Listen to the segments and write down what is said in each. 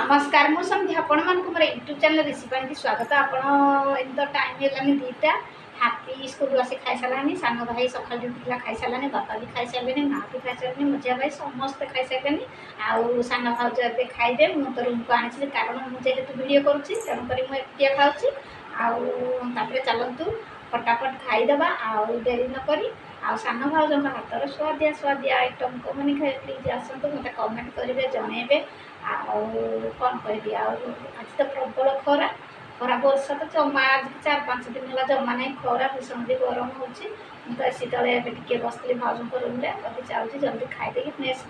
नमस्कार मु संध्या आपण मानक मोर यूट्यूब चैनल रेसिपी की स्वागत। आपण इन तो टाइम हेलानी दीटा हापी स्कूल आसी खाई सारानी, सान भाई सकाल ड्यूटी खाई सारानी, बापा भी खाई सारे, माँ भी खाई सारे, मझिया भाई समस्त खाई सारे। आउ सान भाज ए खाइदे मु तो रूम को आनी कारण मुझे भिडियो करुँची तेणुक मुझे खाऊँगी। आउे चलतु फटाफट खाईदे आउ डेरी नक सान भाज हाथर स्वादिया स्वादिया आइटम को मैंने खाए प्लीज आसतु मत कमेंट करेंगे जनइबे। कौन कह आज तो प्रबल खरा खरा वर्षा तो जमा आज 4-5 दिन है जमा नहीं खरा भीषण भी गरम हो सी तले टे बसती भाज रूम में जाऊँगी जल्दी खाईदे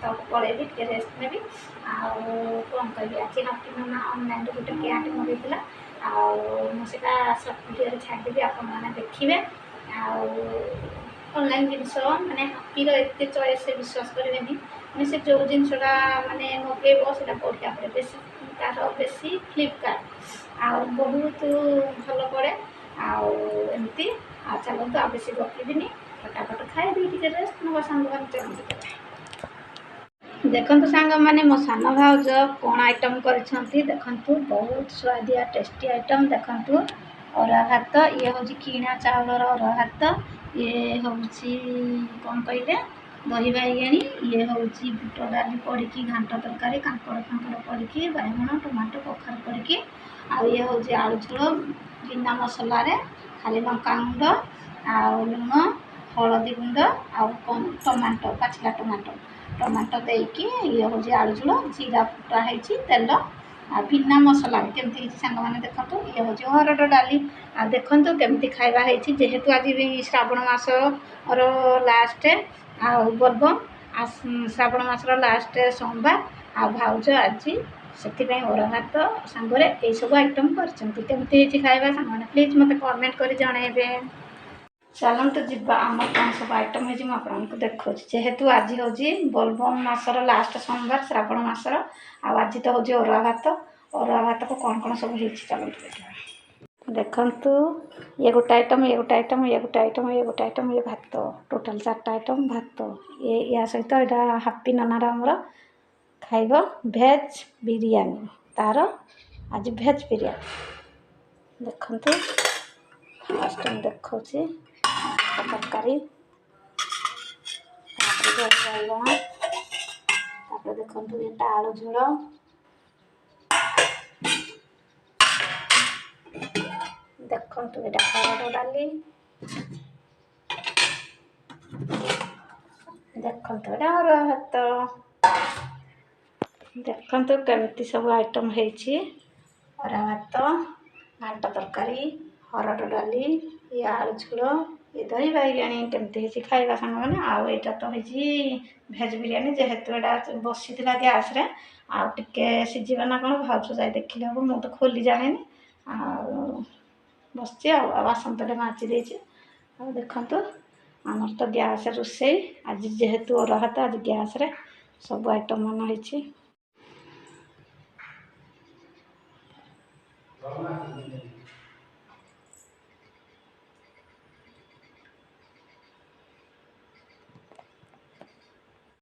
तक पलैबी टे रेस्ट नेबी। कौन कह आज हापी मामा ऑनलाइन गोटे कैट मगेला आटा सर्ट भिडियो छाड़देवी आपने देखिए। ऑनलाइन जिनस माने हापीर एत चॉइस से विश्वास करेंगे मैंने से जो जिनसा माने मगेब से बढ़िया पड़े बेसी तार बेसी फ्लिपकार्ट आ बहुत भल पड़े आमती चलते आ बेसी गपीबी फटाफट खाई टे रेस्ट ना सांग चलते देखु सांग मैंने मो सान भाउज कौन आइटम करछंती देखंतु बहुत स्वादिया टेस्टी आइटम देखंतु अरुआ भात ये हूँ किणा चाउलर अरुआ भात ये हूँ कौन कहले दही बाइगणी ये हूँ बुट डाली पड़ी घाट तरकारी कांकड़ फांकड़ पड़ी बैगण टमाटो कखार पड़ी ये हूँ आलू झोल बिना मसला खाली लंका गुंड लुण हलदी गुंड आ टमाटो पाचिला टमाटो देकी ये हूँ आलू झोल जीरा फुटा तेल बिना मसला केमती सांग मैंने देखो ये हूँ हरड डाली देखु केमती खाଇବା जेहेतु आज श्रावण मास लास्ट बोलबम श्रावण मासर लास्ट सोमवार भाउज आज से अरुआ भात सांगरे ये सब आइटम करमती खाଇବା सांग प्लीज मत कमेंट कर जनइबे। चलते जीवा आम कौन सब आइटम है आपको देखो जेहेतु आज हूँ बोलबम मासर लास्ट सोमवार श्रावण मासर आज तो हूँ अरुआ भात को कौन सब चलते देखा देखु ये गोटे आइटम ये गोटे आइटम ये गोटे आइटम ये गोटे आइटम ये भात टोटाल 4टा आइटम भात ये या सहित यहाँ हापी नानार आमर खाइब भेज बिरियानी तार आज भेज बिरियानी देखु फास्ट देखा तरकारी देखु ये आलू झोल देखु ये हरड़ डाली देखु ये अरुआ भात देखु केमती सब आइटम है अरुआ भात घाट तरकारी हरड़ डाली ये आलू झोल ये दही बाइगणी केमती खाଇବା सांग मैंने आईटा तो है भेज बिरियानी जेहेतु यहाँ बसी गैस टे सीझा ना कौन भाज जाए देखिले हम मुझे खोली जाने बस बासन तले माची देखु आमर तो गैस रोसे आज जेहेतु अरुआ भात आज गैस सब आइटम मन है।